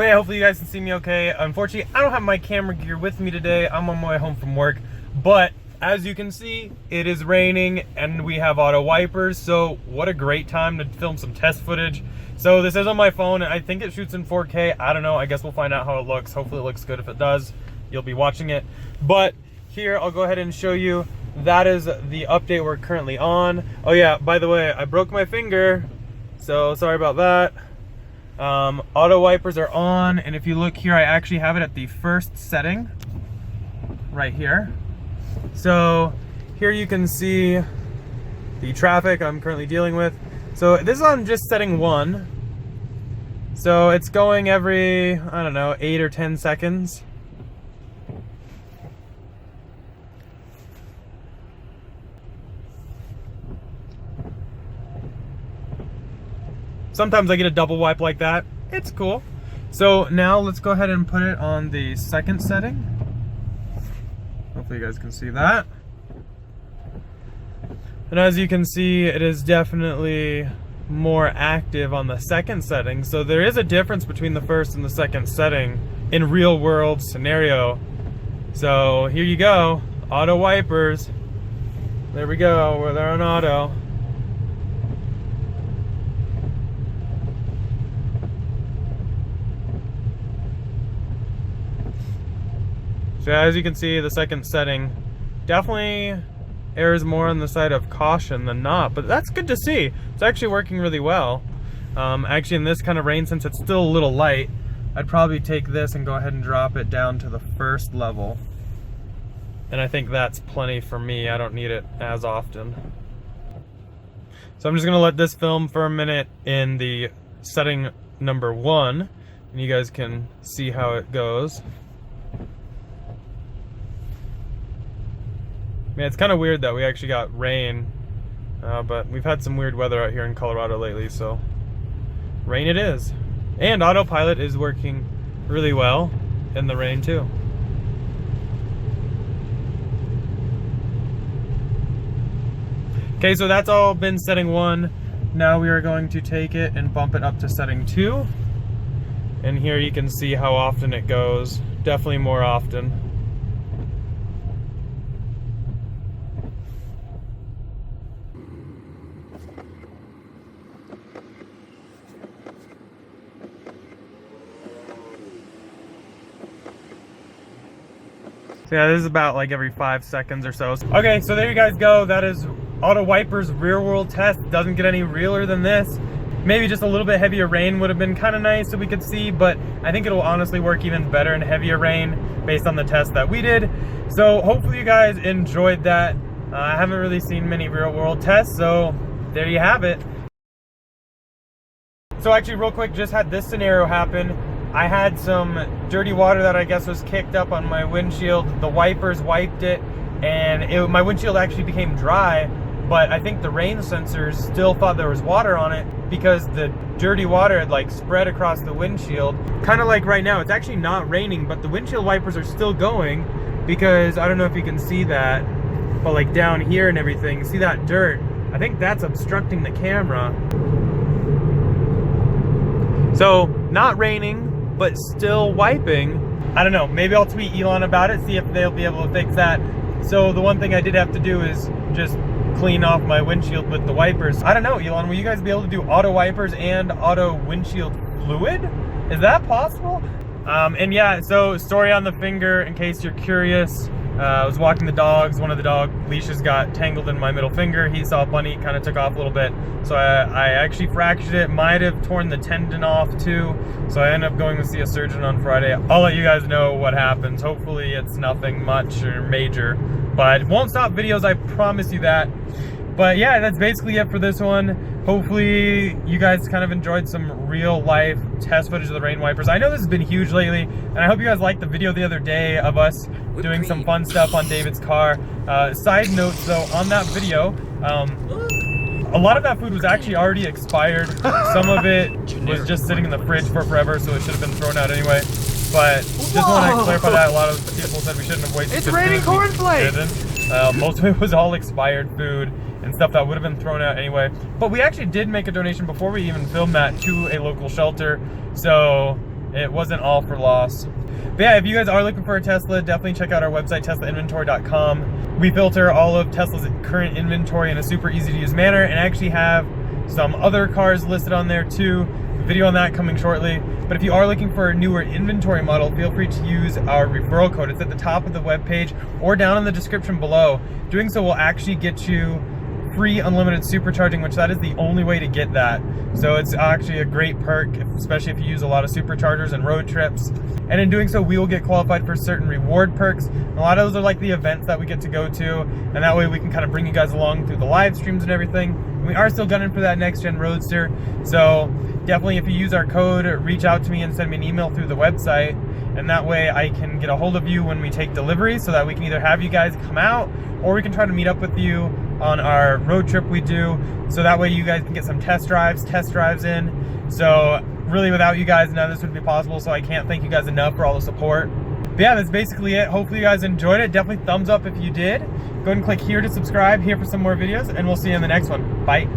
today. Hopefully you guys can see me okay. Unfortunately, I don't have my camera gear with me today. I'm on my way home from work, but as you can see, it is raining and we have AutoWipers, so what a great time to film some test footage. So this is on my phone, and I think it shoots in 4K. I don't know, I guess we'll find out how it looks. Hopefully it looks good. If it does, you'll be watching it. But here, I'll go ahead and show you. That is the update we're currently on. Oh yeah, by the way, I broke my finger, so sorry about that. AutoWipers are on, and if you look here, I actually have it at the first setting right here. So here you can see the traffic I'm currently dealing with. So this is on just setting 1. So it's going every, I don't know, 8 or 10 seconds. Sometimes I get a double wipe like that. It's cool. So now let's go ahead and put it on the second setting. Hopefully you guys can see that. And as you can see, it is definitely more active on the second setting. So there is a difference between the first and the second setting in real world scenario. So here you go, AutoWipers. There we go, we're there on auto. So as you can see, the second setting definitely errs more on the side of caution than not, but that's good to see. It's actually working really well. Actually, in this kind of rain, since it's still a little light, I'd probably take this and go ahead and drop it down to the first level. And I think that's plenty for me. I don't need it as often. So I'm just gonna let this film for a minute in the setting number 1, and you guys can see how it goes. Man, it's kind of weird that we actually got rain, but we've had some weird weather out here in Colorado lately, so rain it is. And autopilot is working really well in the rain too. Okay, so that's all been setting 1. Now we are going to take it and bump it up to setting 2. And here you can see how often it goes. Definitely more often. So yeah, this is about like every 5 seconds or so. Okay, so there you guys go. That is AutoWipers real world test. Doesn't get any realer than this. Maybe just a little bit heavier rain would have been kind of nice so we could see, but I think it'll honestly work even better in heavier rain based on the test that we did. So hopefully you guys enjoyed that. I haven't really seen many real world tests, so there you have it. So actually real quick, just had this scenario happen. I had some dirty water that I guess was kicked up on my windshield. The wipers wiped it, and my windshield actually became dry, but I think the rain sensors still thought there was water on it because the dirty water had like spread across the windshield. Kind of like right now, it's actually not raining, but the windshield wipers are still going because I don't know if you can see that, but like down here and everything, see that dirt? I think that's obstructing the camera. So not raining, but still wiping. I don't know, maybe I'll tweet Elon about it, see if they'll be able to fix that. So the one thing I did have to do is just clean off my windshield with the wipers. I don't know, Elon, will you guys be able to do AutoWipers and auto windshield fluid? Is that possible? And yeah, so story on the finger, in case you're curious. I was walking the dogs, one of the dog leashes got tangled in my middle finger. He saw a bunny, kind of took off a little bit. So I actually fractured it, might have torn the tendon off too. So I ended up going to see a surgeon on Friday. I'll let you guys know what happens. Hopefully it's nothing much or major, but it won't stop videos, I promise you that. But yeah, that's basically it for this one. Hopefully you guys kind of enjoyed some real life test footage of the rain wipers. I know this has been huge lately, and I hope you guys liked the video the other day of us doing some fun stuff on David's car. Side notes though, on that video, a lot of that food was actually already expired. Some of it was just sitting in the fridge for forever, so it should have been thrown out anyway. But just want to clarify that. A lot of people said we shouldn't have wasted. It's raining cornflakes! Most of it was all expired food and stuff that would have been thrown out anyway. But we actually did make a donation before we even filmed that to a local shelter. So it wasn't all for loss. But yeah, if you guys are looking for a Tesla, definitely check out our website, teslainventory.com. We filter all of Tesla's current inventory in a super easy to use manner, and actually have some other cars listed on there too. Video on that coming shortly. But if you are looking for a newer inventory model, feel free to use our referral code. It's at the top of the webpage or down in the description below. Doing so will actually get you free unlimited supercharging, which that is the only way to get that. So it's actually a great perk, especially if you use a lot of superchargers and road trips. And in doing so, we will get qualified for certain reward perks. And a lot of those are like the events that we get to go to, and that way we can kind of bring you guys along through the live streams and everything. And we are still gunning for that next gen Roadster. So definitely, if you use our code, reach out to me and send me an email through the website, and that way I can get a hold of you when we take delivery, so that we can either have you guys come out, or we can try to meet up with you on our road trip we do, so that way you guys can get some test drives in. So really, without you guys, none of this would be possible, so I can't thank you guys enough for all the support. But yeah, that's basically it. Hopefully you guys enjoyed it. Definitely thumbs up if you did. Go ahead and click here to subscribe, here for some more videos, and we'll see you in the next one. Bye.